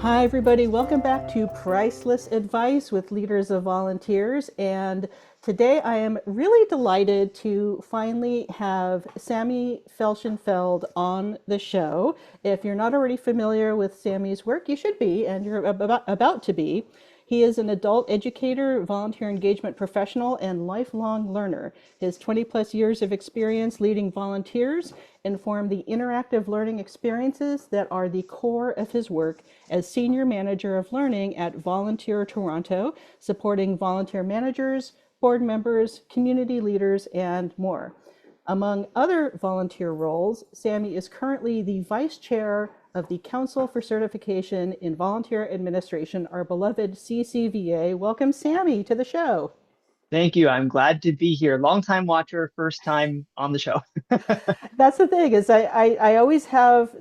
Hi, everybody. Welcome back to Priceless Advice with Leaders of Volunteers. And today I am really delighted to finally have Sammy Feilchenfeld on the show. If you're not already familiar with Sammy's work, you should be, and you're about to be. He is an adult educator, volunteer engagement professional, and lifelong learner. His 20 plus years of experience leading volunteers inform the interactive learning experiences that are the core of his work as Senior Manager of Learning at Volunteer Toronto, supporting volunteer managers, board members, community leaders, and more. Among other volunteer roles, Sammy is currently the Vice Chair of the Council for Certification in Volunteer Administration, our beloved CCVA. Welcome, Sammy, to the show. Thank you. I'm glad to be here. Long time watcher, first time on the show. That's the thing is I always have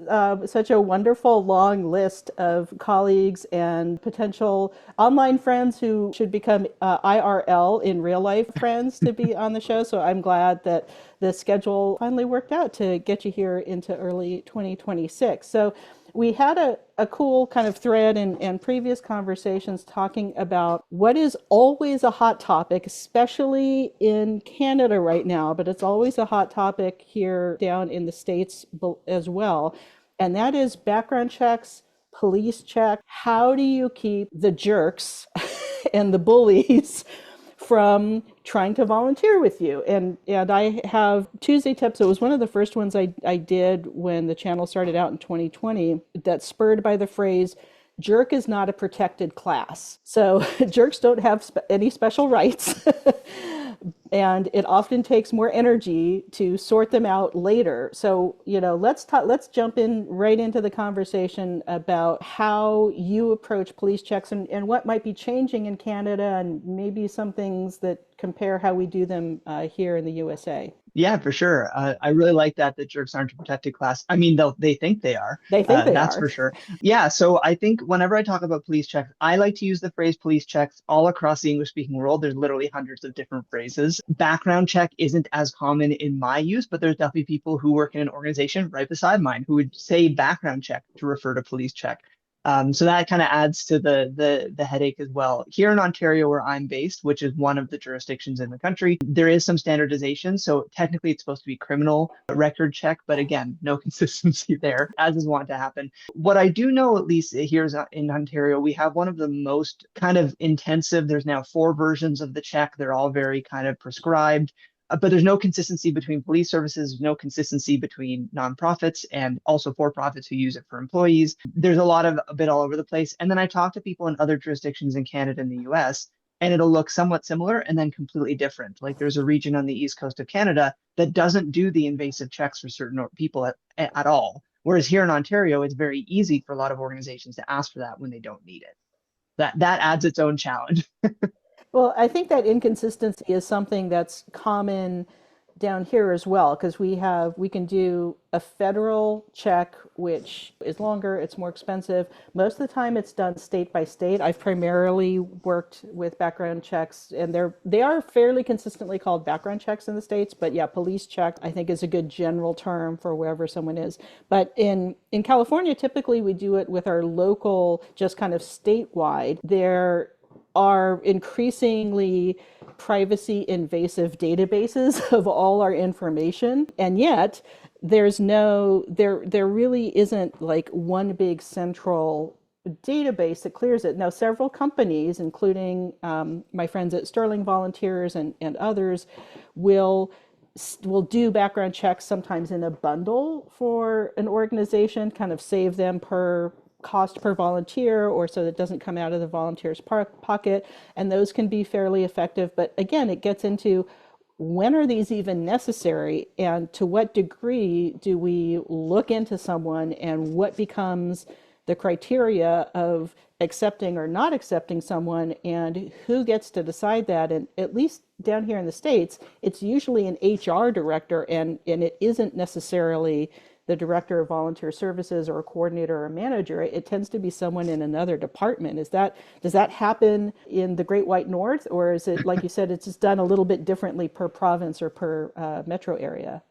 such a wonderful long list of colleagues and potential online friends who should become IRL in real life friends to be on the show. So I'm glad that the schedule finally worked out to get you here into early 2026. So we had a cool kind of thread in previous conversations talking about what is always a hot topic, especially in Canada right now, but it's always a hot topic here down in the States as well. And that is background checks, police check. How do you keep the jerks and the bullies from trying to volunteer with you? And I have Tuesday Tips. It was one of the first ones I did when the channel started out in 2020, that's spurred by the phrase, jerk is not a protected class. So jerks don't have any special rights. And it often takes more energy to sort them out later. So, let's jump in right into the conversation about how you approach police checks and what might be changing in Canada and maybe some things that compare how we do them here in the USA. Yeah, for sure. I really like that jerks aren't a protected class. I mean, they think they are. They think they That's are. for sure. Yeah. So I think whenever I talk about police checks, I like to use the phrase police checks all across the English speaking world. There's literally hundreds of different phrases. Background check isn't as common in my use, but there's definitely people who work in an organization right beside mine who would say background check to refer to police check. So that kind of adds to the headache as well. Here in Ontario, where I'm based, which is one of the jurisdictions in the country, there is some standardization. So technically, it's supposed to be criminal record check, but again, no consistency there, as is wont to happen. What I do know, at least here in Ontario, we have one of the most kind of intensive. There's now 4 versions of the check. They're all very kind of prescribed. But there's no consistency between police services, no consistency between nonprofits and also for profits who use it for employees. There's a bit all over the place. And then I talk to people in other jurisdictions in Canada and the US, and it'll look somewhat similar and then completely different. Like there's a region on the east coast of Canada that doesn't do the invasive checks for certain people at all. Whereas here in Ontario, it's very easy for a lot of organizations to ask for that when they don't need it. That adds its own challenge. Well, I think that inconsistency is something that's common down here as well, because we can do a federal check, which is longer, it's more expensive. Most of the time it's done state by state. I've primarily worked with background checks, and they are fairly consistently called background checks in the States, but yeah, police check I think is a good general term for wherever someone is. But in California, typically we do it with our local, just kind of statewide. There are increasingly privacy invasive databases of all our information, and yet there really isn't like one big central database that clears it. Now several companies, including my friends at Sterling Volunteers and others, will do background checks sometimes in a bundle for an organization, kind of save them per cost per volunteer, or so that it doesn't come out of the volunteer's pocket. And those can be fairly effective. But again, it gets into when are these even necessary, and to what degree do we look into someone, and what becomes the criteria of accepting or not accepting someone, and who gets to decide that. And at least down here in the States, it's usually an HR director, and it isn't necessarily the director of volunteer services or a coordinator or a manager. It tends to be someone in another department. Does that happen in the Great White North, or is it, like you said, it's just done a little bit differently per province or per metro area?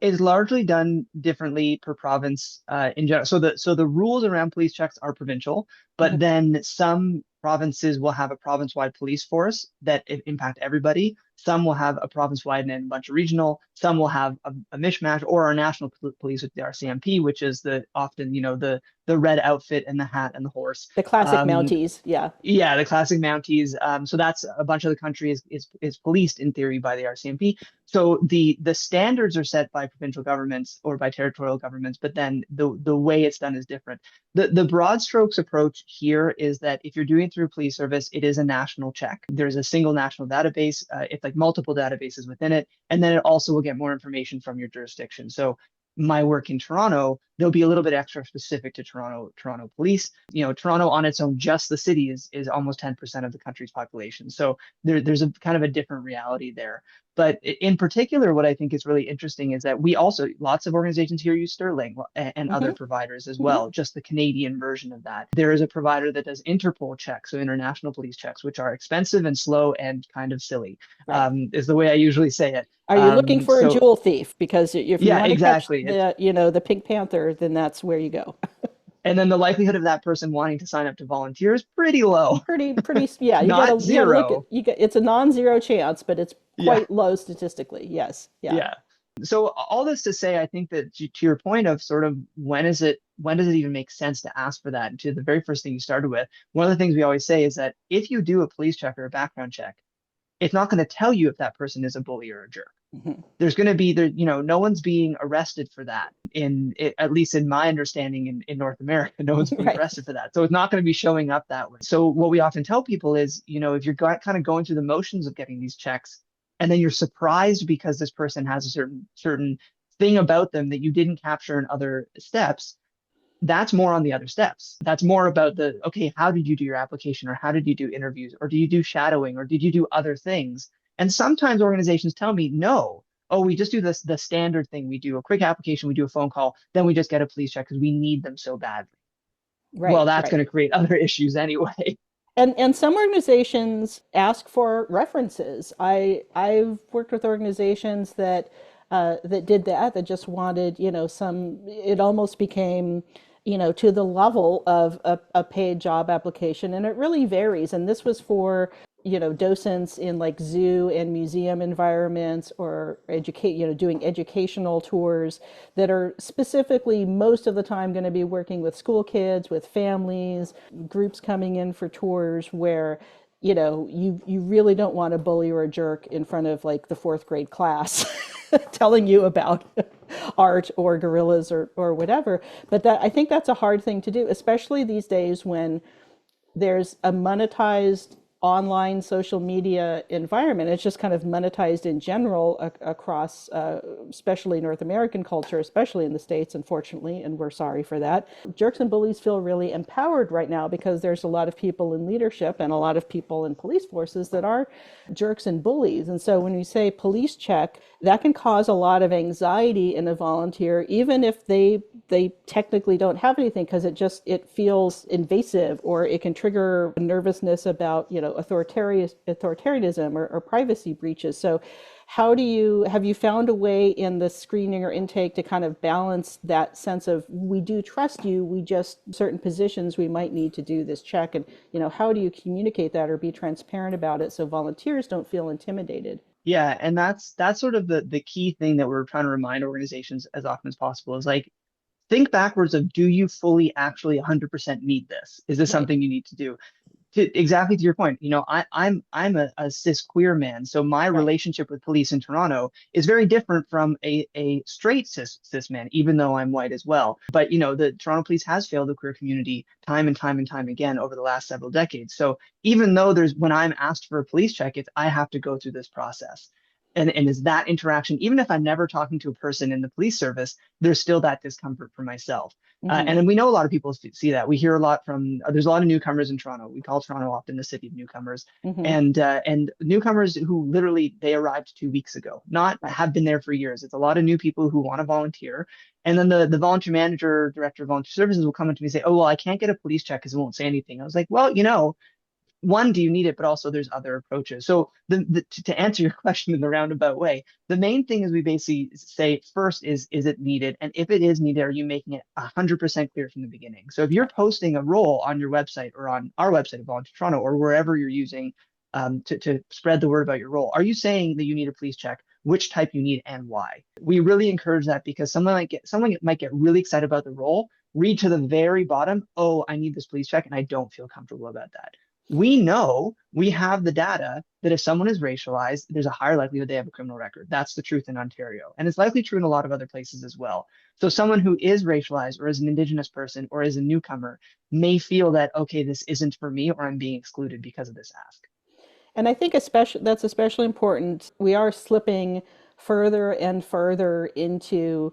is largely done differently per province in general. So the rules around police checks are provincial, but Mhm. then some provinces will have a province-wide police force that impact everybody. Some will have a province-wide and a bunch of regional. Some will have a mishmash, or our national police with the RCMP, which is the often the red outfit and the hat and the horse. The classic Um, Mounties, yeah. yeah, the classic Mounties. So that's a bunch of the country is policed in theory by the RCMP. So the standards are set by provincial governments or by territorial governments, but then the way it's done is different. The broad strokes approach here is that if you're doing it through police service, it is a national check. There's a single national database. It's like multiple databases within it, and then it also will get more information from your jurisdiction. So my work in Toronto, there'll be a little bit extra specific to Toronto police. Toronto on its own, just the city is almost 10% of the country's population. So there's a kind of a different reality there. But in particular, what I think is really interesting is that we also, lots of organizations here use Sterling and other Hmm. providers as Hmm. well, just the Canadian version of that. There is a provider that does Interpol checks, so international police checks, which are expensive and slow and kind of silly, Right. is the way I usually say it. Are you looking for a So jewel thief? Because if you yeah, want to catch exactly. the Pink Panther, then that's where you go. And then the likelihood of that person wanting to sign up to volunteer is pretty low, Pretty, yeah, not you gotta look at, zero. it's a non-zero chance, but it's Yeah, quite low statistically. Yes. Yeah. yeah. So all this to say, I think that to your point of sort of when does it even make sense to ask for that? And to the very first thing you started with, one of the things we always say is that if you do a police check or a background check, it's not going to tell you if that person is a bully or a jerk. Hmm. There's going to be there, no one's being arrested for that at least in my understanding in North America, no one's being Right. arrested for that. So it's not going to be showing up that way. So what we often tell people is, if you're kind of going through the motions of getting these checks and then you're surprised because this person has a certain thing about them that you didn't capture in other steps, that's more on the other steps. That's more about okay, how did you do your application, or how did you do interviews, or do you do shadowing, or did you do other things? And sometimes organizations tell me, no, oh, we just do the standard thing. We do a quick application, we do a phone call, then we just get a police check because we need them so badly. Well, Right. that's Right. going to create other issues anyway. And some organizations ask for references. I've worked with organizations that did that, that just wanted, some, it almost became, to the level of a paid job application. And it really varies. And this was for, docents in like zoo and museum environments, or doing educational tours that are specifically most of the time going to be working with school kids, with families, groups coming in for tours where you really don't want a bully or a jerk in front of like the fourth grade class telling you about art or gorillas or whatever. But I think that's a hard thing to do, especially these days when there's a monetized online social media environment. It's just kind of monetized in general across, especially North American culture, especially in the States, unfortunately, and we're sorry for that. Jerks and bullies feel really empowered right now because there's a lot of people in leadership and a lot of people in police forces that are jerks and bullies. And so when you say police check, that can cause a lot of anxiety in a volunteer, even if they technically don't have anything, because it feels invasive, or it can trigger nervousness about authoritarianism or privacy breaches. So have you found a way in the screening or intake to kind of balance that sense of, we do trust you, we just, certain positions we might need to do this check, and how do you communicate that or be transparent about it so volunteers don't feel intimidated? Yeah, and that's sort of the key thing that we're trying to remind organizations as often as possible is like, think backwards of, do you fully actually 100% need this? Is this Right. something you need to do? Exactly to your point, I'm a cis queer man, so my Right. relationship with police in Toronto is very different from a straight cis man, even though I'm white as well. But the Toronto police has failed the queer community time and time and time again over the last several decades. So even though when I'm asked for a police check, I have to go through this process. And is that interaction, even if I'm never talking to a person in the police service, there's still that discomfort for myself. Hmm. And then we know a lot of people see that. We hear a lot from, there's a lot of newcomers in Toronto. We call Toronto often the city of newcomers, Hmm. and newcomers who literally they arrived 2 weeks ago, not Right. have been there for years. It's a lot of new people who want to volunteer, and then the volunteer manager, director of volunteer services will come up to me and say, "Oh well, I can't get a police check because it won't say anything." I was like, "Well, one, do you need it? But also there's other approaches. So to answer your question in the roundabout way, the main thing is we basically say first is it needed? And if it is needed, are you making it 100% clear from the beginning? So if you're Right. posting a role on your website or on our website, Volunteer Toronto, or wherever you're using to spread the word about your role, are you saying that you need a police check, which type you need, and why? We really encourage that because someone might get really excited about the role, read to the very bottom, oh, I need this police check, and I don't feel comfortable about that. We know we have the data that if someone is racialized, there's a higher likelihood they have a criminal record. That's the truth in Ontario. And it's likely true in a lot of other places as well. So someone who is racialized or is an Indigenous person or is a newcomer may feel that, okay, this isn't for me or I'm being excluded because of this ask. And I think especially that's especially important. We are slipping further and further into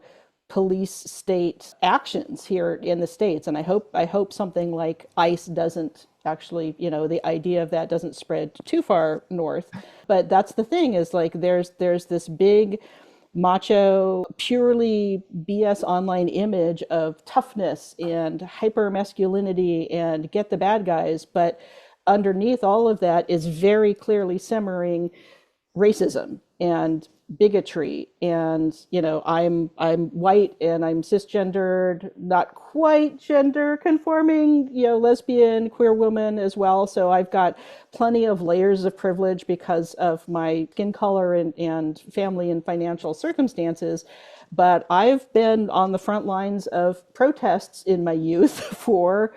police state actions here in the States. And I hope something like ICE doesn't actually, the idea of that doesn't spread too far north. But that's the thing is like there's this big macho, purely BS online image of toughness and hyper masculinity and get the bad guys. But underneath all of that is very clearly simmering racism and bigotry. And I'm white and I'm cisgendered, not quite gender conforming, lesbian, queer woman as well. So I've got plenty of layers of privilege because of my skin color and family and financial circumstances. But I've been on the front lines of protests in my youth for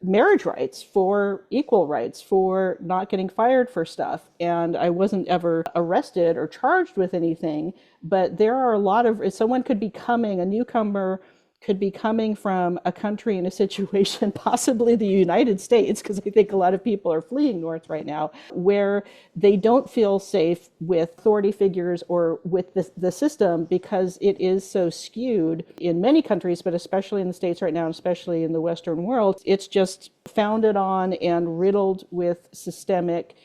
marriage rights, for equal rights, for not getting fired for stuff. And I wasn't ever arrested or charged with anything. But there are a lot of, someone could be coming, a newcomer could be coming from a country in a situation, possibly the United States, because I think a lot of people are fleeing north right now, where they don't feel safe with authority figures or with the system because it is so skewed in many countries, but especially in the States right now, especially in the Western world. It's just founded on and riddled with systemic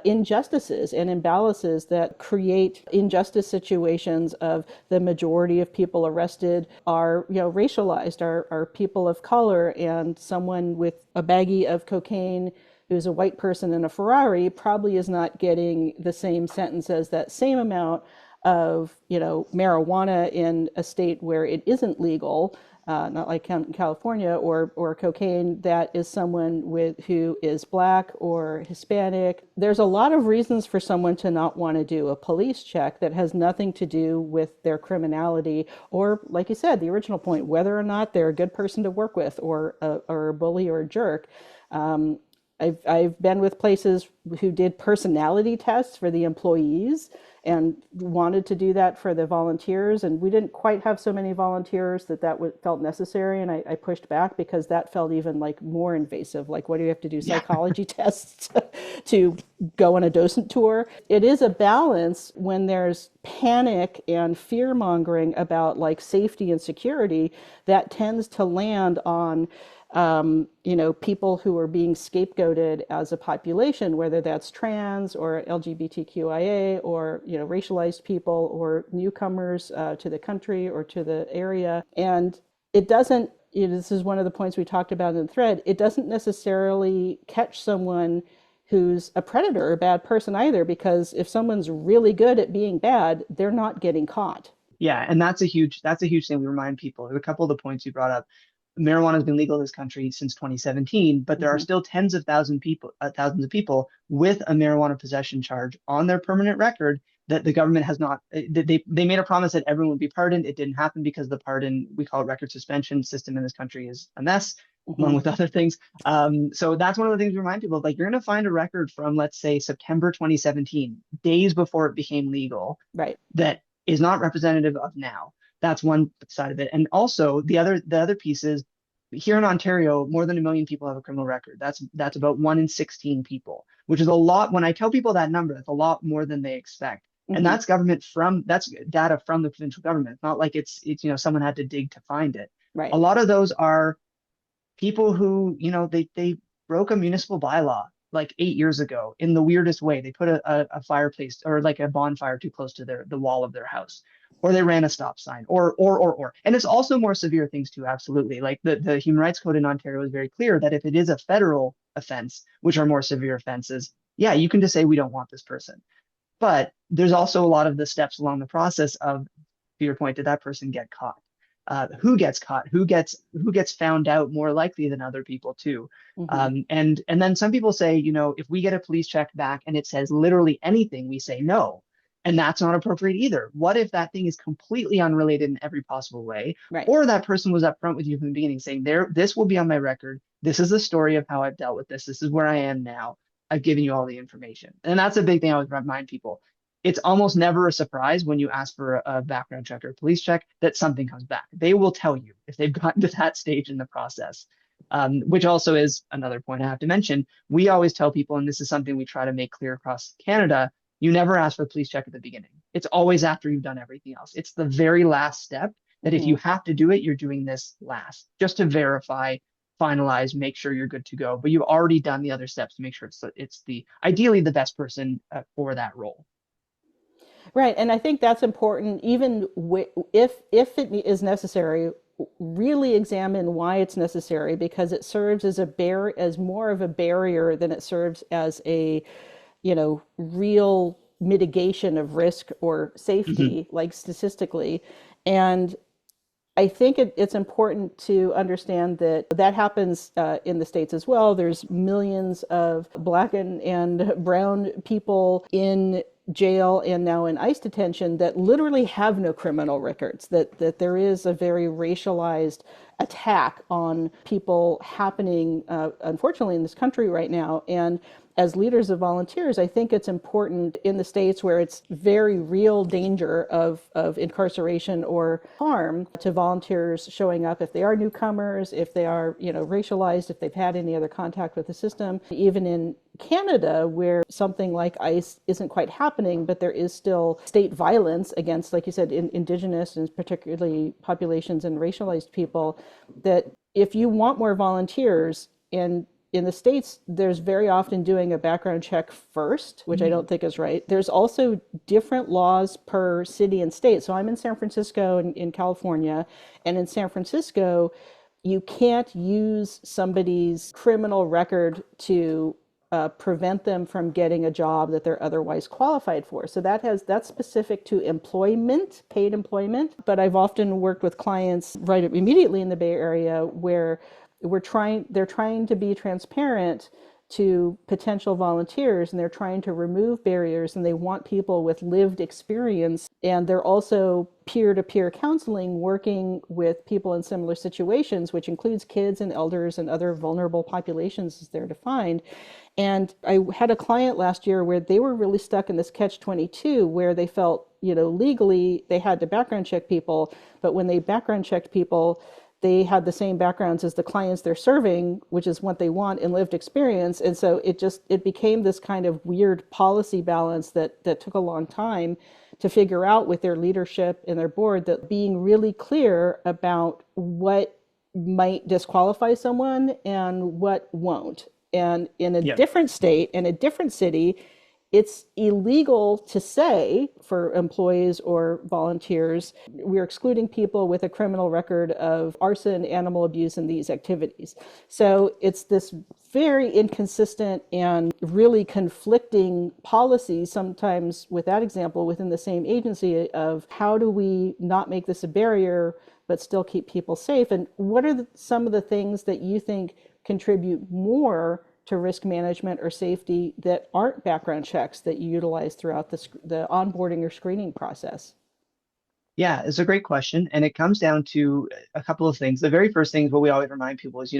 injustices and imbalances that create injustice situations of the majority of people arrested are racialized, are people of color, and someone with a baggie of cocaine who's a white person in a Ferrari probably is not getting the same sentence as that same amount of marijuana in a state where it isn't legal, not like California, or cocaine that is someone who is black or Hispanic. There's a lot of reasons for someone to not want to do a police check that has nothing to do with their criminality or, like you said, the original point, whether or not they're a good person to work with or a bully or a jerk. I've been with places who did personality tests for the employees and wanted to do that for the volunteers. And we didn't quite have so many volunteers that felt necessary. And I pushed back because that felt even like more invasive. Like, what do you have to do? Yeah. Psychology tests to go on a docent tour? It is a balance when there's panic and fear mongering about like safety and security that tends to land on people who are being scapegoated as a population, whether that's trans or LGBTQIA or, racialized people or newcomers to the country or to the area. And it doesn't, this is one of the points we talked about in the thread, it doesn't necessarily catch someone who's a predator or a bad person either, because if someone's really good at being bad, they're not getting caught. Yeah, and that's a huge thing we remind people. A couple of the points you brought up. Marijuana has been legal in this country since 2017, but there are Mm-hmm. still thousands of people with a marijuana possession charge on their permanent record that the government has not. They made a promise that everyone would be pardoned. It didn't happen because the pardon, we call it record suspension system in this country, is a mess, Mm-hmm. along with other things. So that's one of the things we remind people of. Like, you're going to find a record from, let's say, September 2017, days before it became legal, Right. that is not representative of now. That's one side of it. And also the other piece is, here in Ontario, more than 1 million people have a criminal record. That's about 1 in 16 people, which is a lot. When I tell people that number, that's a lot more than they expect. And Mm-hmm. that's data from the provincial government. It's not like it's someone had to dig to find it. A Right. lot of those are people who, they broke a municipal bylaw like 8 years ago in the weirdest way. They put a fireplace or like a bonfire too close to the wall of their house. or they ran a stop sign, or. And it's also more severe things too, absolutely. Like the Human Rights Code in Ontario is very clear that if it is a federal offense, which are more severe offenses, yeah, you can just say we don't want this person. But there's also a lot of the steps along the process of, to your point, did that person get caught? Who gets caught? Who gets found out more likely than other people too? Hmm. And then some people say, if we get a police check back and it says literally anything, we say no. And that's not appropriate either. What if that thing is completely unrelated in every possible way? Right. Or that person was upfront with you from the beginning saying, this will be on my record. This is the story of how I've dealt with this. This is where I am now. I've given you all the information. And that's a big thing I would remind people. It's almost never a surprise when you ask for a background check or a police check that something comes back. They will tell you if they've gotten to that stage in the process, which also is another point I have to mention. We always tell people, and this is something we try to make clear across Canada, you never ask for a police check at the beginning. It's always after you've done everything else. It's the very last step that if you Hmm. have to do it, you're doing this last, just to verify, finalize, make sure you're good to go. But you've already done the other steps to make sure it's the ideally the best person for that role. Right, and I think that's important. Even if it is necessary, really examine why it's necessary, because it serves as as more of a barrier than it serves as a, real mitigation of risk or Mm-hmm. safety, like statistically. And I think it's important to understand that that happens in the States as well. There's millions of Black and brown people in jail and now in ICE detention that literally have no criminal records, that there is a very racialized attack on people happening, unfortunately, in this country right now. And as leaders of volunteers, I think it's important in the states where it's very real danger of incarceration or harm to volunteers showing up if they are newcomers, if they are, racialized, if they've had any other contact with the system. Even in Canada, where something like ICE isn't quite happening, but there is still state violence against, like you said, Indigenous and particularly populations and racialized people, that if you want more volunteers, and in the States, there's very often doing a background check first, which I don't think is right. There's also different laws per city and state. So I'm in San Francisco in California, and in San Francisco, you can't use somebody's criminal record to prevent them from getting a job that they're otherwise qualified for. So that's specific to employment, paid employment. But I've often worked with clients right immediately in the Bay Area where they're trying to be transparent to potential volunteers, and they're trying to remove barriers, and they want people with lived experience, and they're also peer-to-peer counseling, working with people in similar situations, which includes kids and elders and other vulnerable populations as they're defined. And I had a client last year where they were really stuck in this catch-22 where they felt, legally they had to background check people, but when they background checked people, they had the same backgrounds as the clients they're serving, which is what they want in lived experience. And so it became this kind of weird policy balance that took a long time to figure out with their leadership and their board, that being really clear about what might disqualify someone and what won't. And in a Yep. different state, in a different city, it's illegal to say for employees or volunteers, we're excluding people with a criminal record of arson, animal abuse, and these activities. So it's this very inconsistent and really conflicting policy, sometimes with that example within the same agency, of how do we not make this a barrier but still keep people safe? And what are some of the things that you think contribute more to risk management or safety that aren't background checks that you utilize throughout the onboarding or screening process? Yeah, it's a great question. And it comes down to a couple of things. The very first thing is what we always remind people is,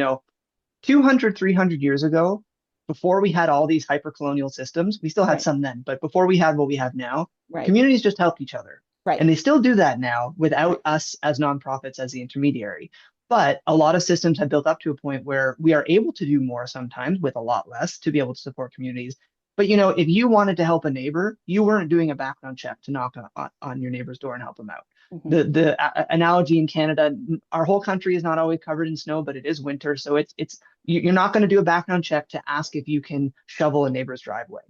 200, 300 years ago, before we had all these hyper-colonial systems, we still had Right, some then, but before we had what we have now, right, communities just helped each other. right, And they still do that now right. without us as nonprofits as the intermediary. But a lot of systems have built up to a point where we are able to do more sometimes with a lot less to be able to support communities. But if you wanted to help a neighbor, you weren't doing a background check to knock on your neighbor's door and help them out. Hmm. The analogy in Canada, our whole country is not always covered in snow, but it is winter, so you're not going to do a background check to ask if you can shovel a neighbor's driveway.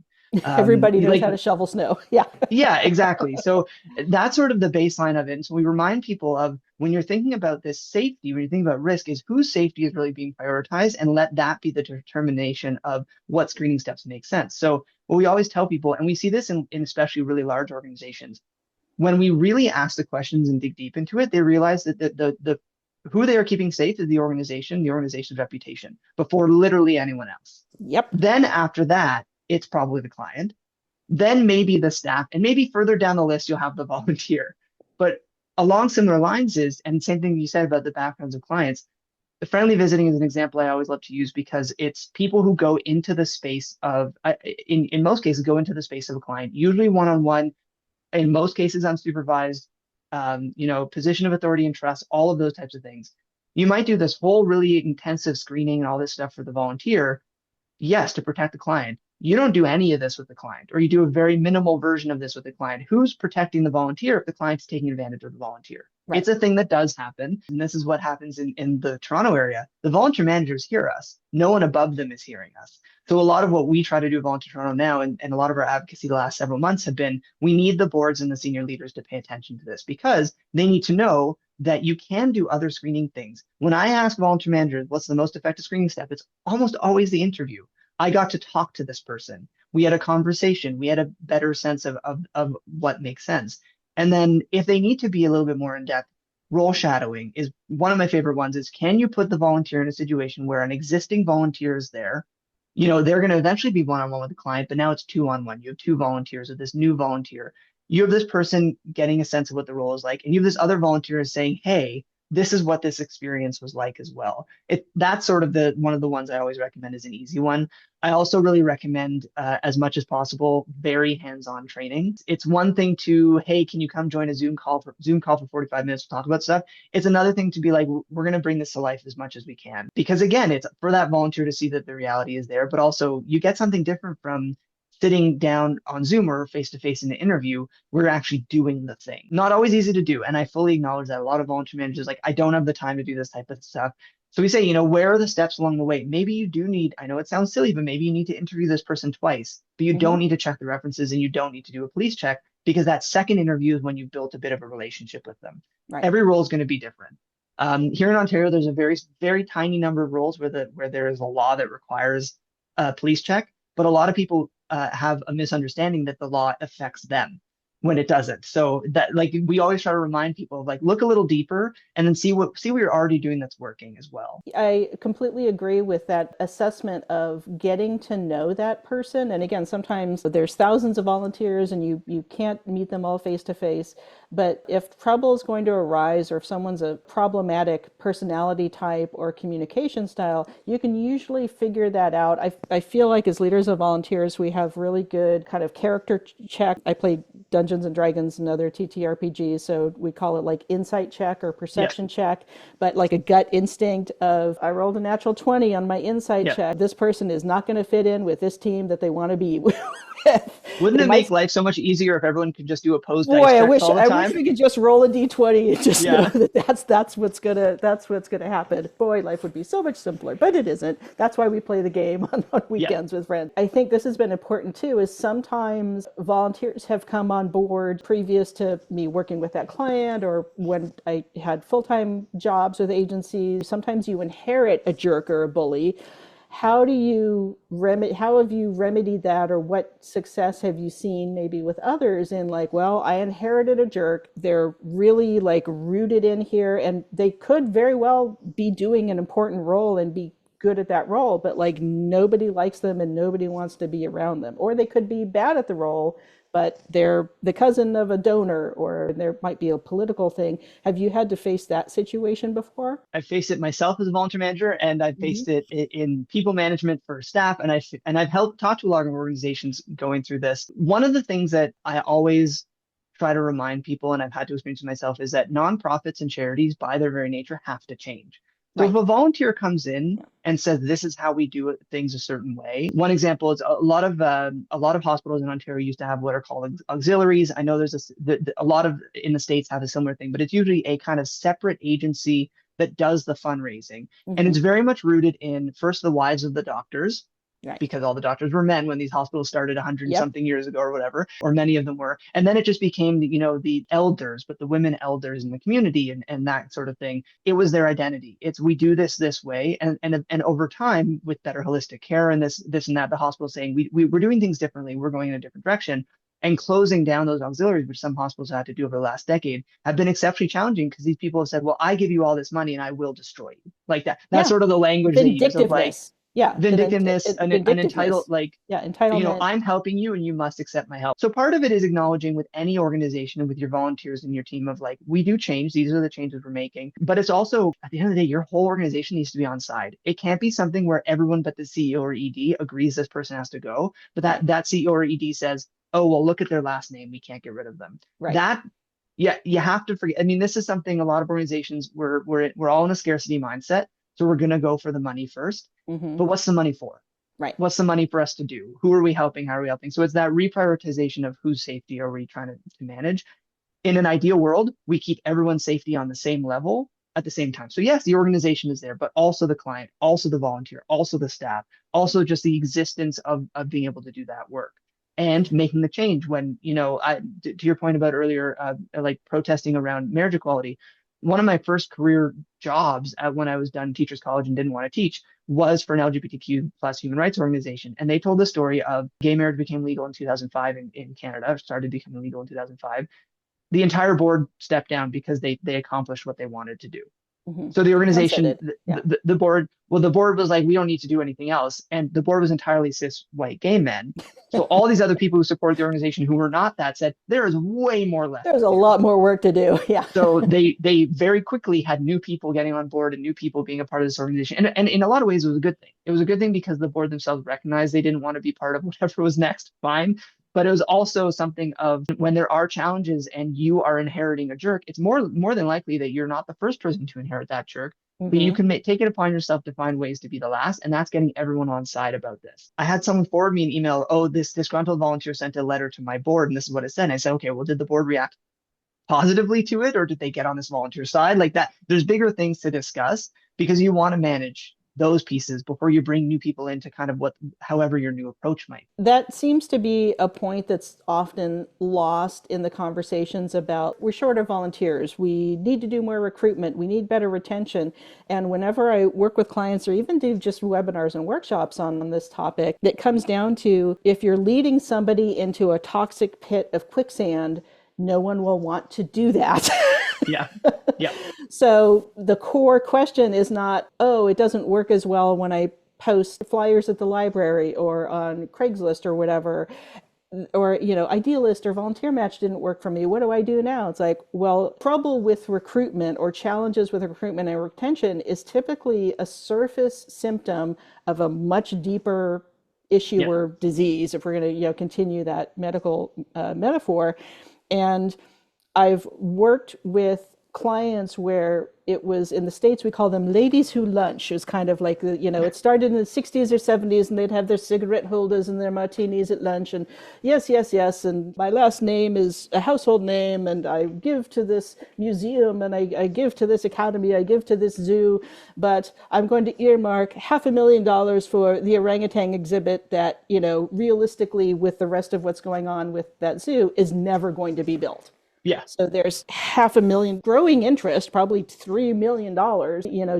Everybody knows Like, how to shovel snow. Yeah. yeah, exactly. So that's sort of the baseline of it. And so we remind people of when you're thinking about this safety, when you're thinking about risk, is whose safety is really being prioritized, and let that be the determination of what screening steps make sense. So what we always tell people, and we see this in especially really large organizations, when we really ask the questions and dig deep into it, they realize that the who they are keeping safe is the organization's reputation, before literally anyone else. Yep. Then after that, it's probably the client, then maybe the staff, and maybe further down the list, you'll have the volunteer. But along similar lines is, and same thing you said about the backgrounds of clients, the friendly visiting is an example I always love to use because it's people who go into the space of, in most cases, go into the space of a client, usually one-on-one, in most cases unsupervised, position of authority and trust, all of those types of things. You might do this whole really intensive screening and all this stuff for the volunteer, yes, to protect the client. You don't do any of this with the client, or you do a very minimal version of this with the client. Who's protecting the volunteer if the client's taking advantage of the volunteer? Right. It's a thing that does happen. And this is what happens in the Toronto area. The volunteer managers hear us. No one above them is hearing us. So a lot of what we try to do at Volunteer Toronto now, and a lot of our advocacy the last several months have been, we need the boards and the senior leaders to pay attention to this because they need to know that you can do other screening things. When I ask volunteer managers, what's the most effective screening step? It's almost always the interview. I got to talk to this person. We had a conversation. We had a better sense of what makes sense. And then if they need to be a little bit more in depth, role shadowing is one of my favorite ones is, can you put the volunteer in a situation where an existing volunteer is there? They're going to eventually be one-on-one with the client, but now it's two-on-one. You have two volunteers with this new volunteer. You have this person getting a sense of what the role is like, and you have this other volunteer saying, hey, this is what this experience was like as well. That's sort of one of the ones I always recommend as an easy one. I also really recommend, as much as possible, very hands-on training. It's one thing to, hey, can you come join a Zoom call for 45 minutes to talk about stuff? It's another thing to be like, we're going to bring this to life as much as we can. Because again, it's for that volunteer to see that the reality is there, but also you get something different from sitting down on Zoom or face-to-face in the interview. We're actually doing the thing. Not always easy to do. And I fully acknowledge that a lot of volunteer managers, like, I don't have the time to do this type of stuff. So we say, where are the steps along the way? Maybe you do need, I know it sounds silly, but maybe you need to interview this person twice, but you don't need to check the references and you don't need to do a police check, because that second interview is when you've built a bit of a relationship with them. Right. Every role is going to be different. Here in Ontario, there's a very, very tiny number of roles where there is a law that requires a police check, but a lot of people have a misunderstanding that the law affects them when it doesn't. So that, like, we always try to remind people, like, look a little deeper and then see what you're already doing that's working as well. I completely agree with that assessment of getting to know that person. And again, sometimes there's thousands of volunteers and you can't meet them all face to face. But if trouble is going to arise, or if someone's a problematic personality type or communication style, you can usually figure that out. I feel like as leaders of volunteers, we have really good kind of character check. I play Dungeons and Dragons and other TTRPGs, so we call it like insight check or perception check, but like a gut instinct of, I rolled a natural 20 on my insight check. This person is not going to fit in with this team that they want to be with. Wouldn't it make life so much easier if everyone could just do opposed dice checks all the time? I wish we could just roll a d20 and just know that that's what's gonna happen. Boy, life would be so much simpler, but it isn't. That's why we play the game on weekends with friends. I think this has been important too, is sometimes volunteers have come on board previous to me working with that client, or when I had full-time jobs with agencies. Sometimes you inherit a jerk or a bully. How have you remedied that, or what success have you seen maybe with others in, like, well, I inherited a jerk. They're really like rooted in here, and they could very well be doing an important role and be good at that role, but like nobody likes them and nobody wants to be around them. Or they could be bad at the role, but they're the cousin of a donor, or there might be a political thing. Have you had to face that situation before? I've faced it myself as a volunteer manager, and I've faced it in people management for staff, and I've helped talk to a lot of organizations going through this. One of the things that I always try to remind people, and I've had to experience it myself, is that nonprofits and charities, by their very nature, have to change. So if a volunteer comes in and says, this is how we do things a certain way. One example is a lot of hospitals in Ontario used to have what are called auxiliaries. I know there's a lot of in the States have a similar thing, but it's usually a kind of separate agency that does the fundraising. And it's very much rooted in, first, the wives of the doctors, Right. because all the doctors were men when these hospitals started 100 and Yep. something years ago or whatever, or many of them were. And then it just became, the elders, but the women elders in the community and that sort of thing. It was their identity. It's we do this way. And over time, with better holistic care and this and that, the hospital saying we're doing things differently. We're going in a different direction. And closing down those auxiliaries, which some hospitals had to do over the last decade, have been exceptionally challenging because these people have said, well, I give you all this money and I will destroy you. Like that. That's Yeah. sort of the language they use of like, Vindictiveness. Yeah. vindictiveness, an entitled, Vindictiveness. like, Yeah. Entitlement. I'm helping you and you must accept my help. So part of it is acknowledging with any organization and with your volunteers and your team of like, we do change. These are the changes we're making. But it's also at the end of the day, your whole organization needs to be on side. It can't be something where everyone but the CEO or ED agrees this person has to go. But Right. that CEO or ED says, oh, well, look at their last name. We can't get rid of them. Right. That Yeah, you have to forget. I mean, this is something a lot of organizations we're all in a scarcity mindset. So we're gonna go for the money first. Mm-hmm. But what's the money for? Right. What's the money for us to do? Who are we helping? How are we helping? So it's that reprioritization of whose safety are we trying to manage. In an ideal world, we keep everyone's safety on the same level at the same time. So yes, the organization is there, but also the client, also the volunteer, also the staff, also just the existence of being able to do that work and making the change when, to your point about earlier, like protesting around marriage equality. One of my first career jobs when I was done teachers college and didn't want to teach was for an LGBTQ plus human rights organization. And they told the story of gay marriage became legal in 2005 in Canada, started becoming legal in 2005. The entire board stepped down because they accomplished what they wanted to do. Mm-hmm. So the organization, Sunsetted. Yeah. the board, well, the board was like, we don't need to do anything else. And the board was entirely cis white gay men. So all these other people who support the organization who were not that said, there is way more left There's to a do. lot more work to do. Yeah. So they very quickly had new people getting on board and new people being a part of this organization. And in a lot of ways, it was a good thing. It was a good thing because the board themselves recognized they didn't want to be part of whatever was next. Fine. But it was also something of when there are challenges and you are inheriting a jerk, it's more than likely that you're not the first person to inherit that jerk. But you Mm-hmm. can take it upon yourself to find ways to be the last, and that's getting everyone on side about this. I had someone forward me an email. Oh, this disgruntled volunteer sent a letter to my board, and this is what it said. And I said, okay, well, did the board react positively to it, or did they get on this volunteer side? Like that, there's bigger things to discuss because you want to manage those pieces before you bring new people into kind of however your new approach might. That seems to be a point that's often lost in the conversations about we're short of volunteers. We need to do more recruitment. We need better retention. And whenever I work with clients or even do just webinars and workshops on this topic, it comes down to if you're leading somebody into a toxic pit of quicksand, no one will want to do that. Yeah. Yeah. So the core question is not, oh, it doesn't work as well when I post flyers at the library or on Craigslist or whatever, or, Idealist or Volunteer Match didn't work for me. What do I do now? It's like, well, trouble with recruitment or challenges with recruitment and retention is typically a surface symptom of a much deeper issue Yeah. or disease, if we're going to, continue that medical metaphor. And I've worked with clients where it was in the States, we call them ladies who lunch. It was kind of like, it started in the 60s or 70s and they'd have their cigarette holders and their martinis at lunch. And yes, yes, yes. And my last name is a household name. And I give to this museum and I give to this academy. I give to this zoo. But I'm going to earmark $500,000 for the orangutan exhibit that, realistically with the rest of what's going on with that zoo is never going to be built. Yeah. So there's $500,000 growing interest, probably $3 million,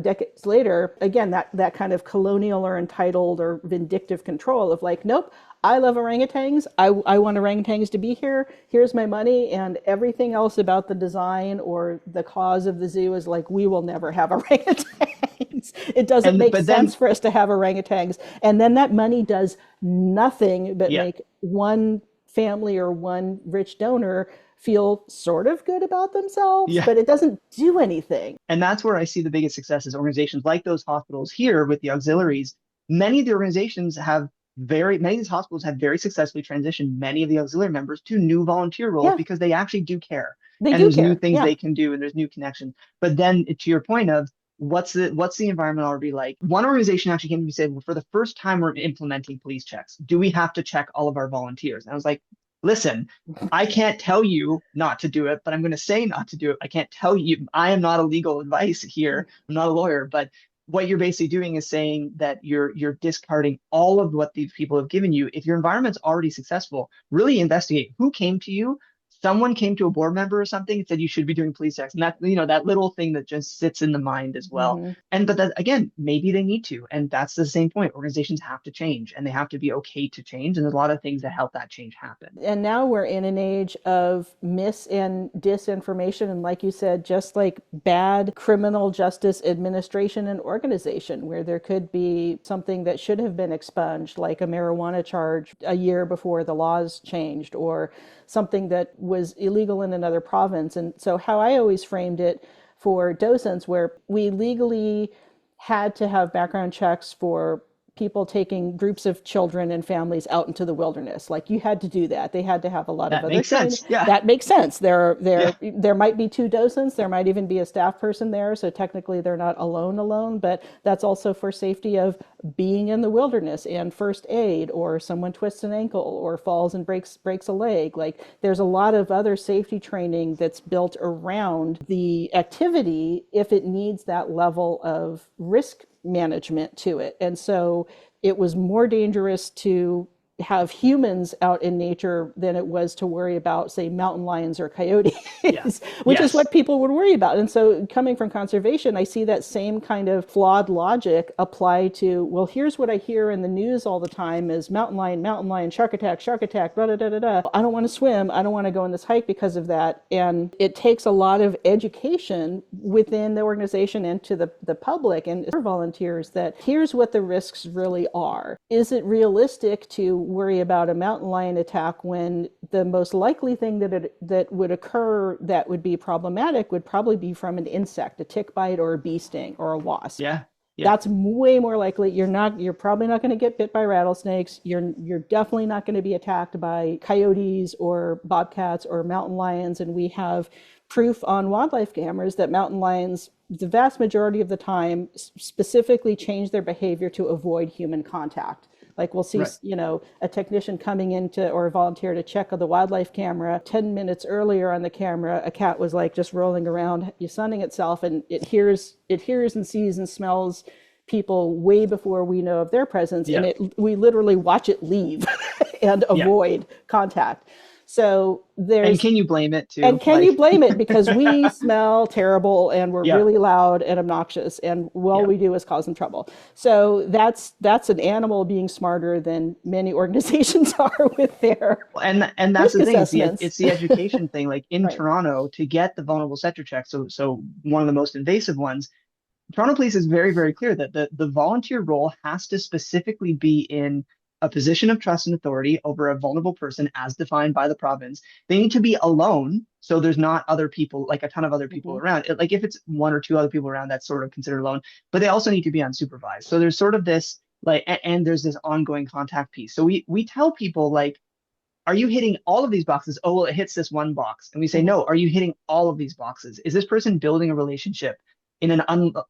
decades later. Again, that kind of colonial or entitled or vindictive control of like, nope, I love orangutans. I want orangutans to be here. Here's my money. And everything else about the design or the cause of the zoo is like, we will never have orangutans. It doesn't make sense for us to have orangutans. And then that money does nothing but make one family or one rich donor feel sort of good about themselves, but it doesn't do anything. And that's where I see the biggest successes. Organizations like those hospitals here with the auxiliaries, many of the organizations many of these hospitals have very successfully transitioned many of the auxiliary members to new volunteer roles because they actually do care. There's new things they can do and there's new connections. But then to your point of what's the environment already like? One organization actually came to me and said, well, for the first time we're implementing police checks. Do we have to check all of our volunteers? And I was like, listen, I can't tell you not to do it, but I'm going to say not to do it. I can't tell you. I am not a legal advice here. I'm not a lawyer, but what you're basically doing is saying that you're discarding all of what these people have given you. If your environment's already successful, really investigate who came to you. Someone came to a board member or something and said you should be doing police checks. And that, that little thing that just sits in the mind as well. Hmm. And but that again, maybe they need to. And that's the same point. Organizations have to change and they have to be okay to change. And there's a lot of things that help that change happen. And now we're in an age of mis and disinformation. And like you said, just like bad criminal justice administration and organization, where there could be something that should have been expunged, like a marijuana charge a year before the laws changed, or something that was illegal in another province. And so, how I always framed it for docents, where we legally had to have background checks for people taking groups of children and families out into the wilderness. Like, you had to do that. They had to have a lot of That other makes training. sense. Yeah. That makes sense. Yeah. There might be two docents. There might even be a staff person there. So technically they're not alone, but that's also for safety of being in the wilderness and first aid, or someone twists an ankle or falls and breaks a leg. Like, there's a lot of other safety training that's built around the activity if it needs that level of risk management to it. And so it was more dangerous to have humans out in nature than it was to worry about, say, mountain lions or coyotes, Yeah. which is Yes. what people would worry about. And so, coming from conservation, I see that same kind of flawed logic apply to, well, here's what I hear in the news all the time is mountain lion, shark attack, blah, da, da, da, da. I don't want to swim. I don't want to go on this hike because of that. And it takes a lot of education within the organization and to the public and volunteers that here's what the risks really are. Is it realistic to worry about a mountain lion attack when the most likely thing that would occur that would be problematic would probably be from an insect, a tick bite or a bee sting or a wasp? Yeah. Yeah. That's way more likely. You're probably not going to get bit by rattlesnakes. You're definitely not going to be attacked by coyotes or bobcats or mountain lions. And we have proof on wildlife cameras that mountain lions, the vast majority of the time, specifically change their behavior to avoid human contact. Like, we'll see, Right. a technician coming into, or a volunteer to check on the wildlife camera. 10 minutes earlier on the camera, a cat was like just rolling around, sunning itself, and it hears and sees and smells people way before we know of their presence. Yeah. And we literally watch it leave and avoid contact. So And can you blame it too? and can you blame it? Because we smell terrible and we're Yeah. really loud and obnoxious, and all we do is cause them trouble. So that's an animal being smarter than many organizations are with their And that's the risk thing. assessments. It's the education thing. Like in Right. Toronto, to get the vulnerable sector check, so one of the most invasive ones, Toronto Police is very, very clear that the volunteer role has to specifically be in a position of trust and authority over a vulnerable person as defined by the province. They need to be alone, so there's not other people, like a ton of other people around. Like if it's one or two other people around, that's sort of considered alone. But they also need to be unsupervised. So there's sort of this like, and there's this ongoing contact piece. So we tell people, like, are you hitting all of these boxes? Oh, well, it hits this one box. And we say, no, are you hitting all of these boxes? Is this person building a relationship in an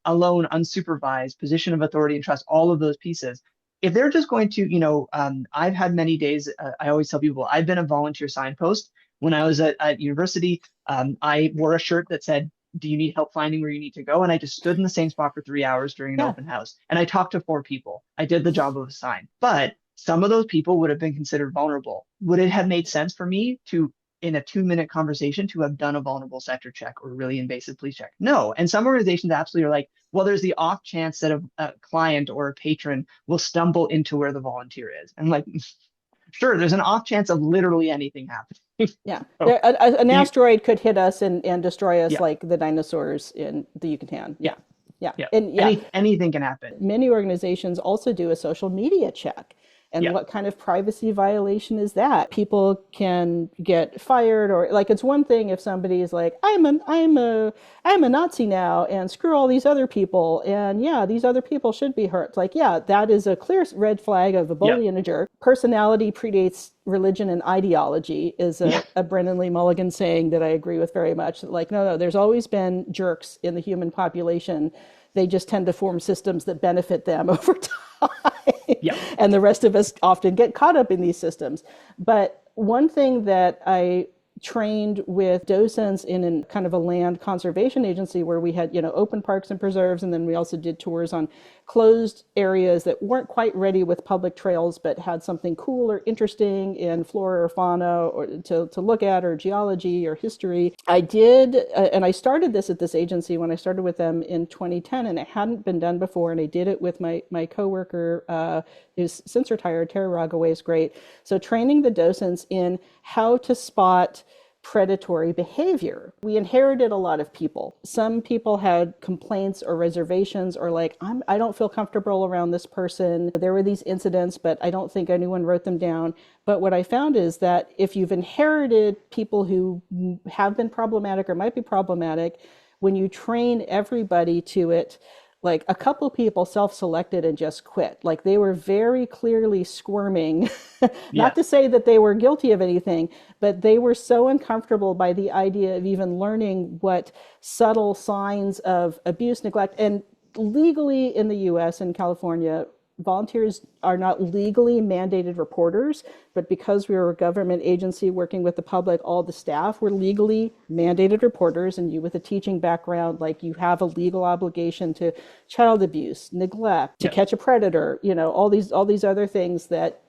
alone, unsupervised position of authority and trust? All of those pieces. If they're just going to, I've had many days, I always tell people, I've been a volunteer signpost. When I was at university, I wore a shirt that said, do you need help finding where you need to go? And I just stood in the same spot for 3 hours during an open house. And I talked to 4 people. I did the job of a sign. But some of those people would have been considered vulnerable. Would it have made sense for me to, in a 2-minute conversation, to have done a vulnerable sector check or really invasive police check? No. And some organizations absolutely are like, well, there's the off chance that a client or a patron will stumble into where the volunteer is. And like, sure, there's an off chance of literally anything happening. Yeah. So, An asteroid could hit us and destroy us, Yeah. like the dinosaurs in the Yucatan. Yeah. Yeah. yeah, And anything can happen. many organizations also do a social media check. And Yeah. what kind of privacy violation is that? People can get fired, or like, it's one thing if somebody is like, I'm a Nazi now, and screw all these other people, and yeah, these other people should be hurt. It's like, yeah, that is a clear red flag of a bully and a jerk. Personality predates religion and ideology is a Brennan Lee Mulligan saying that I agree with very much. Like, no, there's always been jerks in the human population. They just tend to form systems that benefit them over time. Yeah. And the rest of us often get caught up in these systems. But one thing that I trained with docents in a kind of a land conservation agency where we had, open parks and preserves, and then we also did tours on closed areas that weren't quite ready with public trails but had something cool or interesting in flora or fauna or to look at, or geology or history. I did, and I started this at this agency when I started with them in 2010, and it hadn't been done before, and I did it with my coworker who's since retired. Terry Ragaway is great. So training the docents in how to spot predatory behavior. We inherited a lot of people. Some people had complaints or reservations, or like, I don't feel comfortable around this person. There were these incidents, but I don't think anyone wrote them down. But what I found is that if you've inherited people who have been problematic or might be problematic, when you train everybody to it, like a couple people self-selected and just quit. Like they were very clearly squirming. Yeah. Not to say that they were guilty of anything, but they were so uncomfortable by the idea of even learning what subtle signs of abuse, neglect, and legally in the US and California, volunteers are not legally mandated reporters, but because we were a government agency working with the public, all the staff were legally mandated reporters, and you with a teaching background, like you have a legal obligation to child abuse, neglect, to Yeah. catch a predator, all these other things that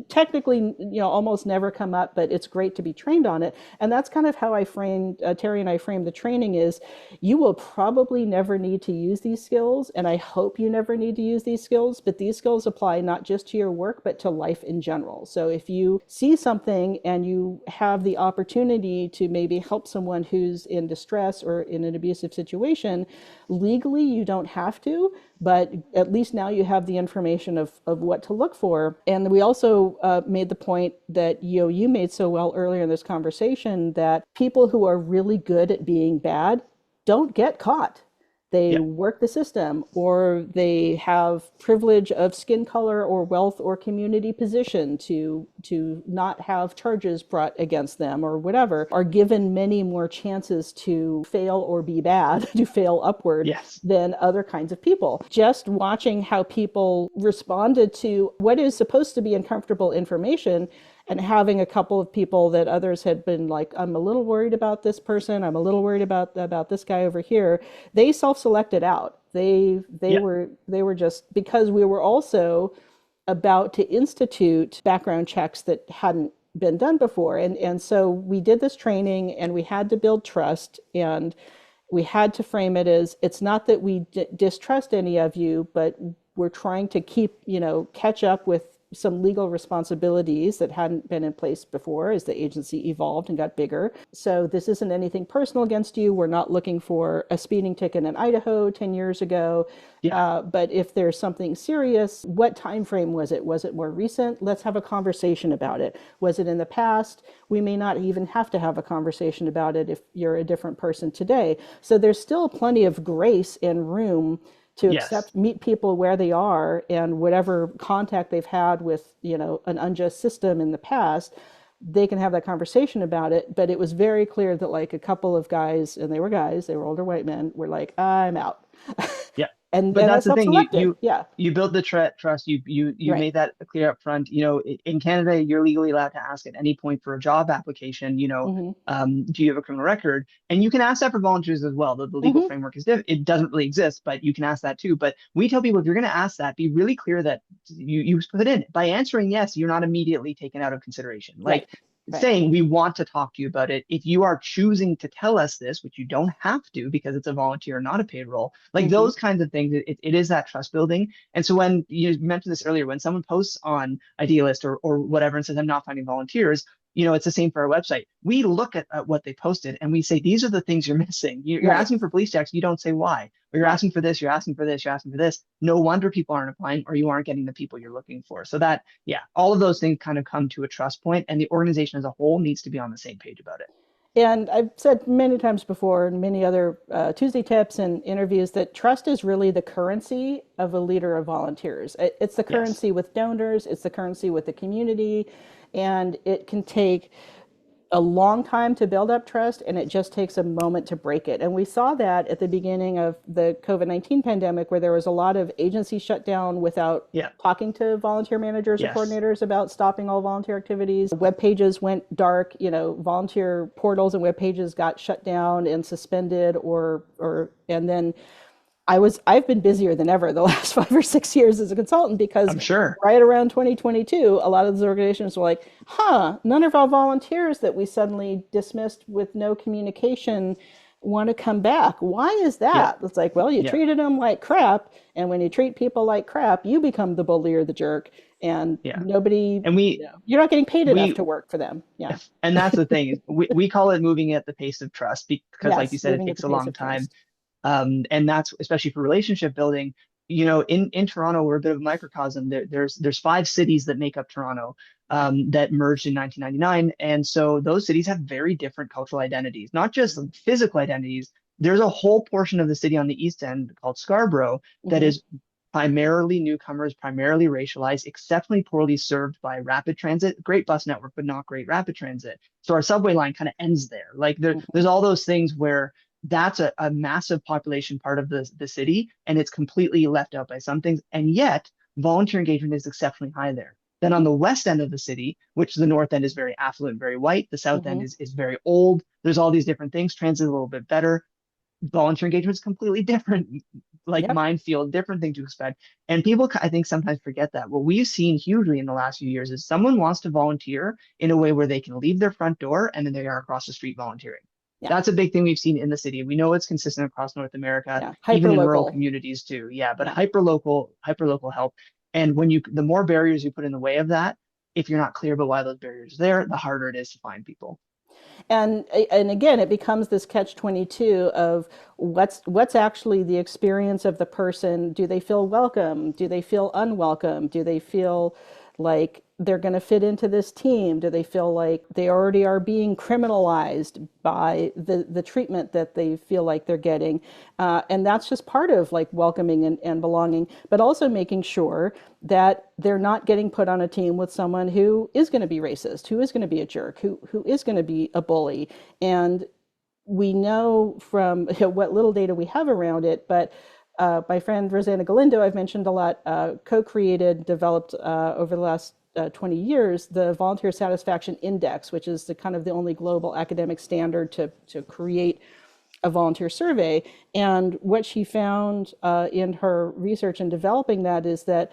technically almost never come up, but it's great to be trained on it. And that's kind of how I framed Terry and I framed the training is you will probably never need to use these skills, and I hope you never need to use these skills, but these skills apply not just to your work but to life in general. So if you see something and you have the opportunity to maybe help someone who's in distress or in an abusive situation, legally you don't have to, but at least now you have the information of what to look for. And we also made the point that you made so well earlier in this conversation, that people who are really good at being bad don't get caught. They Yeah. work the system, or they have privilege of skin color or wealth or community position to not have charges brought against them or whatever, are given many more chances to fail or be bad, to fail upward Yes. than other kinds of people. Just watching how people responded to what is supposed to be uncomfortable information, and having a couple of people that others had been like, I'm a little worried about this person, I'm a little worried about this guy over here, they self-selected out. They Yeah. were just, because we were also about to institute background checks that hadn't been done before. And so we did this training, and we had to build trust, and we had to frame it as, it's not that we distrust any of you, but we're trying to catch up with some legal responsibilities that hadn't been in place before as the agency evolved and got bigger. So this isn't anything personal against you. We're not looking for a speeding ticket in Idaho 10 years ago. Yeah. But if there's something serious, what time frame was it? Was it more recent? Let's have a conversation about it. Was it in the past? We may not even have to have a conversation about it if you're a different person today. So there's still plenty of grace and room to Yes. meet people where they are, and whatever contact they've had with, an unjust system in the past, they can have that conversation about it. But it was very clear that like a couple of guys, and they were guys, they were older white men, were like, I'm out. Yeah. and But and that's that's the thing. You self-selected. you Yeah. you build the trust. You Right. made that clear up front. In Canada, you're legally allowed to ask at any point for a job application, Hmm. do you have a criminal record? And you can ask that for volunteers as well. The legal Hmm. framework is it doesn't really exist, but you can ask that too. But we tell people, if you're going to ask that, be really clear that you put in, by answering yes, you're not immediately taken out of consideration. Right. Like Right. saying, we want to talk to you about it. If you are choosing to tell us this, which you don't have to because it's a volunteer, not a paid role, like Hmm. those kinds of things, it is that trust building. And so when you mentioned this earlier, when someone posts on Idealist or whatever and says, I'm not finding volunteers, it's the same for our website. We look at what they posted and we say, these are the things you're missing. You're Right. asking for police checks. You don't say why. Or you're Right. asking for this, you're asking for this, you're asking for this. No wonder people aren't applying, or you aren't getting the people you're looking for. So that, yeah, all of those things kind of come to a trust point, and the organization as a whole needs to be on the same page about it. And I've said many times before in many other Tuesday tips and interviews that trust is really the currency of a leader of volunteers. It's the Yes. currency with donors, it's the currency with the community, and it can take a long time to build up trust, and it just takes a moment to break it. And we saw that at the beginning of the COVID-19 pandemic, where there was a lot of agencies shut down without Yeah. talking to volunteer managers or Yes. coordinators about stopping all volunteer activities. Web pages went dark, volunteer portals and web pages got shut down and suspended, and then I've been busier than ever the last 5 or 6 years as a consultant, because I'm sure. right around 2022, a lot of those organizations were like, none of our volunteers that we suddenly dismissed with no communication want to come back. Why is Yeah. that? It's like, well, you Yeah. treated them like crap. And when you treat people like crap, you become the bully or the jerk. And Yeah. nobody, And you're not getting paid enough we to work for them. Yeah. and that's the thing is we call it moving at the pace of trust because, like you Yes. said, it Moving at takes the a pace long of time. trust. And that's especially for relationship building. In Toronto, we're a bit of a microcosm. There's 5 cities that make up Toronto, that merged in 1999, and so those cities have very different cultural identities, not just physical identities. There's a whole portion of the city on the east end called Scarborough that Mm-hmm. is primarily newcomers, primarily racialized, exceptionally poorly served by rapid transit. Great bus network, but not great rapid transit. So our subway line kind of ends there. Like Mm-hmm. there's all those things where that's a massive population part of the city, and it's completely left out by some things. And yet, volunteer engagement is exceptionally high there. Then on the west end of the city, which the north end is very affluent, very white, the south end Mm-hmm. is very old. There's all these different things. Transit is a little bit better. Volunteer engagement is completely different, like Yep. minefield, different thing to expect. And people, I think, sometimes forget that. What we've seen hugely in the last few years is someone wants to volunteer in a way where they can leave their front door and then they are across the street volunteering. Yeah. That's a big thing we've seen in the city. We know it's consistent across North America, Yeah. even Hyper in rural local. communities too. Yeah, but Yeah. hyper local help. And the more barriers you put in the way of that, if you're not clear about why those barriers are there, the harder it is to find people. And again, it becomes this catch 22 of what's actually the experience of the person. Do they feel welcome? Do they feel unwelcome? Do they feel like they're going to fit into this team? Do they feel like they already are being criminalized by the treatment that they feel like they're getting? And that's just part of like welcoming and belonging, but also making sure that they're not getting put on a team with someone who is going to be racist, who is going to be a jerk, who is going to be a bully. And we know from what little data we have around it, but my friend Rosanna Galindo, I've mentioned a lot, co-created, developed over the last 20 years, the Volunteer Satisfaction Index, which is the kind of the only global academic standard to create a volunteer survey. And what she found in her research in developing that is that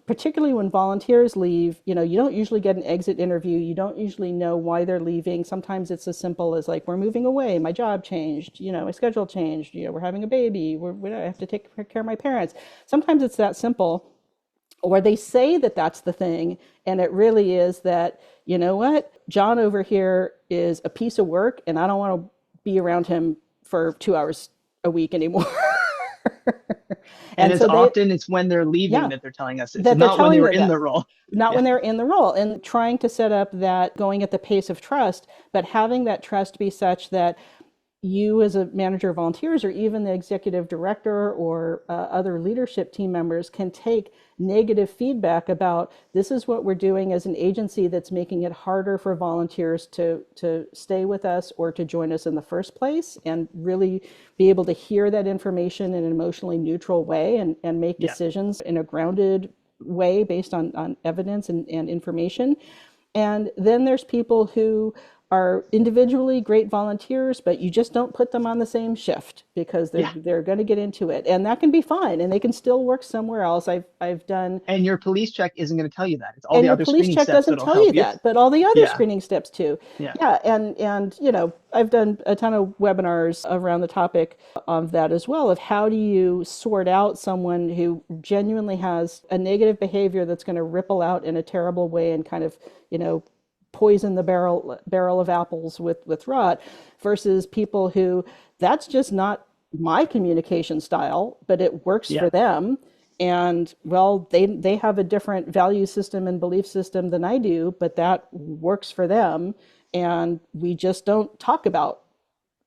particularly when volunteers leave, you don't usually get an exit interview. You don't usually know why they're leaving. Sometimes it's as simple as like, we're moving away, my job changed, my schedule changed, we're having a baby, I have to take care of my parents. Sometimes it's that simple. Or they say that that's the thing, and it really is that, you know what, John over here is a piece of work, and I don't want to be around him for 2 hours a week anymore. And And it's so often when they're leaving yeah, that they're telling us this, that and they're not when they telling were you in that. the role. Not Yeah. when they're in the role, and trying to set up that going at the pace of trust, but having that trust be such that you as a manager of volunteers or even the executive director or other leadership team members can take negative feedback about, this is what we're doing as an agency that's making it harder for volunteers to stay with us or to join us in the first place, and really be able to hear that information in an emotionally neutral way and make Yeah. decisions in a grounded way based on evidence and information. And then there's people who are individually great volunteers, but you just don't put them on the same shift because they're Yeah. they're going to get into it, and that can be fine, and they can still work somewhere else. I've done, And your police check isn't going to tell you that. It's all and the your other police screening check steps doesn't that'll tell you help you. that, but all the other Yeah. screening steps too. Yeah. Yeah, and I've done a ton of webinars around the topic of that as well, of how do you sort out someone who genuinely has a negative behavior that's going to ripple out in a terrible way and kind of, poison the barrel of apples with rot, versus people who, that's just not my communication style, but it works Yeah. for them. And well, they have a different value system and belief system than I do, but that works for them. And we just don't talk about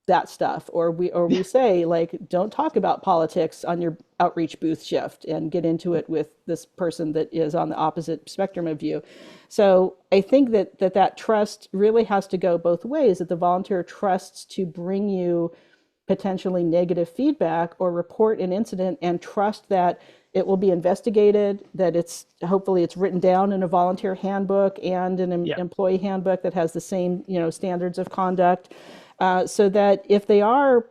that stuff, or we say like, don't talk about politics on your outreach booth shift and get into it with this person that is on the opposite spectrum of you. So I think that trust really has to go both ways, that the volunteer trusts to bring you potentially negative feedback or report an incident and trust that it will be investigated, that it's hopefully it's written down in a volunteer handbook and an Yeah. employee handbook that has the same, standards of conduct, so that if they are,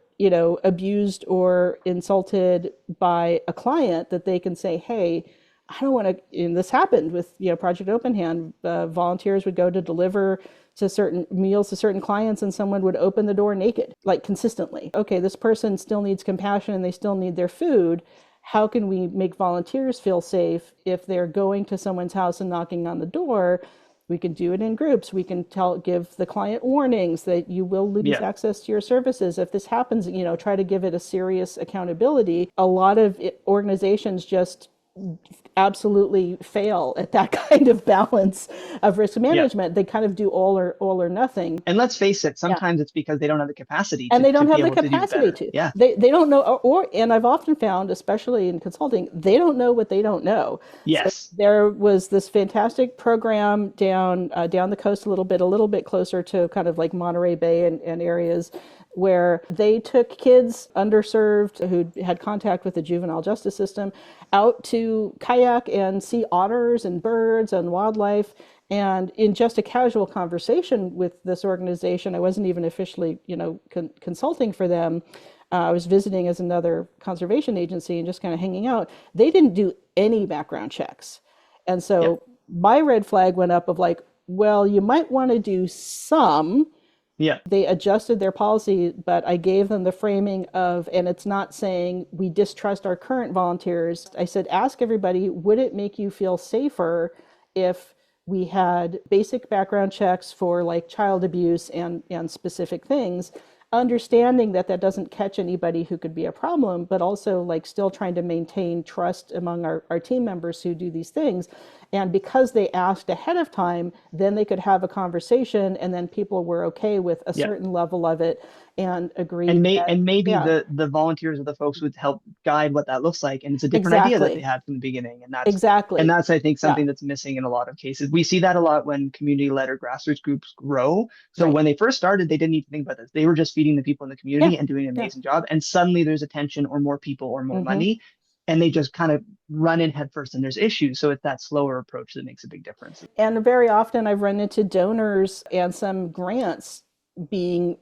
abused or insulted by a client, that they can say, hey, I don't want to, and this happened with, Project Open Hand. Volunteers would go to deliver to certain meals to certain clients, and someone would open the door naked, like consistently. Okay, this person still needs compassion and they still need their food. How can we make volunteers feel safe if they're going to someone's house and knocking on the door? We can do it in groups. We can give the client warnings that you will lose Yeah. access to your services. If this happens, try to give it a serious accountability. A lot of organizations just absolutely fail at that kind of balance of risk Yeah. management. They kind of do all or nothing. And let's face it, Yeah. sometimes it's because they don't have the capacity And they to don't be have the able to do capacity better. to. Yeah. They don't know, and I've often found, especially in consulting, they don't know what they don't know. So Yes. there was this fantastic program down the coast a little bit closer to kind of like Monterey Bay and areas, where they took kids underserved who had contact with the juvenile justice system out to kayak and see otters and birds and wildlife. And in just a casual conversation with this organization, I wasn't even officially, consulting for them. I was visiting as another conservation agency and just kind of hanging out. They didn't do any background checks. And Yeah. so my red flag went up of like, well, you might want to do some. Yeah. They adjusted their policy, but I gave them the framing of, and it's not saying we distrust our current volunteers. I said, ask everybody, would it make you feel safer if we had basic background checks for like child abuse and specific things, understanding that doesn't catch anybody who could be a problem, but also like still trying to maintain trust among our team members who do these things. And because they asked ahead of time, then they could have a conversation, and then people were okay with a Yeah. certain level of it and And agreed that, maybe yeah, the volunteers or the folks would help guide what that looks like. And it's a different idea that they exactly, had from the beginning. And exactly, that's I think yeah, something that's missing in a lot of cases. We see that a lot when community-led or grassroots groups grow. So right, when they first started, they didn't even think about this. They were just feeding the people in the yeah, community and doing an yeah, amazing job. And suddenly there's attention or more people or more hmm, money. And they just kind of run in headfirst and there's issues. So it's that slower approach that makes a big difference. and very often I've run into donors and some grants being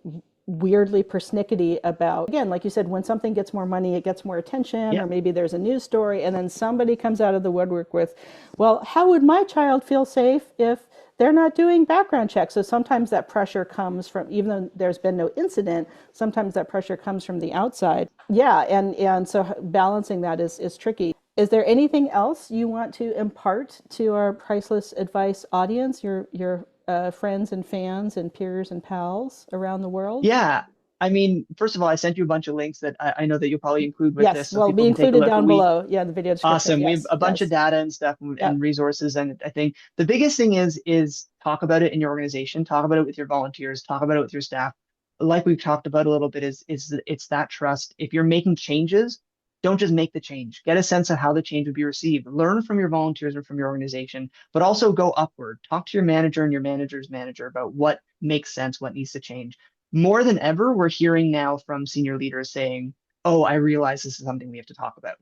weirdly persnickety about, again, like you said, when something gets more money, it gets more attention, Yeah. or maybe there's a news story, and then somebody comes out of the woodwork with, well, how would my child feel safe if they're not doing background checks? So sometimes that pressure comes from, even though there's been no incident, sometimes that pressure comes from the outside. Yeah, and so balancing that is tricky. Is there anything else you want to impart to our Priceless Advice audience, your friends and fans and peers and pals around the world? Yeah. I mean, first of all, I sent you a bunch of links that I know that you'll probably include with Yes, this so well, be people can take a included look. But down we below. Yeah, in the video description. Awesome. We have Yes, a bunch of yes. data and stuff Yep. and resources. And I think the biggest thing is talk about it in your organization, talk about it with your volunteers, talk about it with your staff. Like we've talked about a little bit, it's that trust. If you're making changes, don't just make the change. Get a sense of how the change would be received. Learn from your volunteers or from your organization, but also go upward. Talk to your manager and your manager's manager about what makes sense, what needs to change. More than ever, we're hearing now from senior leaders saying, oh, I realize this is something we have to talk about.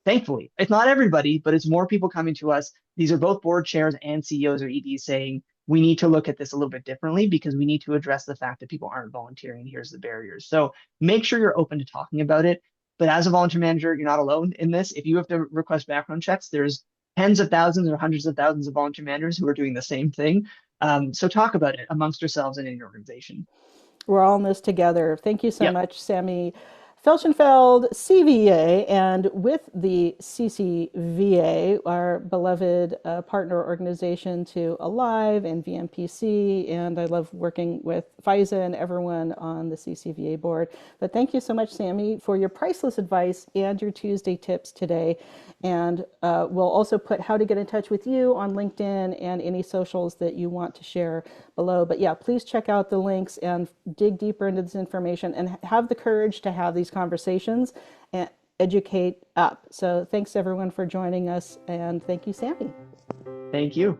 Thankfully, it's not everybody, but it's more people coming to us. These are both board chairs and CEOs or EDs saying, we need to look at this a little bit differently because we need to address the fact that people aren't volunteering. Here's the barriers. So make sure you're open to talking about it. But as a volunteer manager, you're not alone in this. If you have to request background checks, there's tens of thousands or hundreds of thousands of volunteer managers who are doing the same thing. So talk about it amongst yourselves and in your organization. We're all in this together. Thank you so Yep. much, Sammy Feilchenfeld, CVA, and with the CCVA, our beloved partner organization to Alive and VMPC, and I love working with FISA and everyone on the CCVA board. But thank you so much, Sammy, for your priceless advice and your Tuesday tips today. And we'll also put how to get in touch with you on LinkedIn and any socials that you want to share below. But yeah, please check out the links and dig deeper into this information and have the courage to have these conversations and educate up. So thanks everyone for joining us, and thank you, Sammy. Thank you.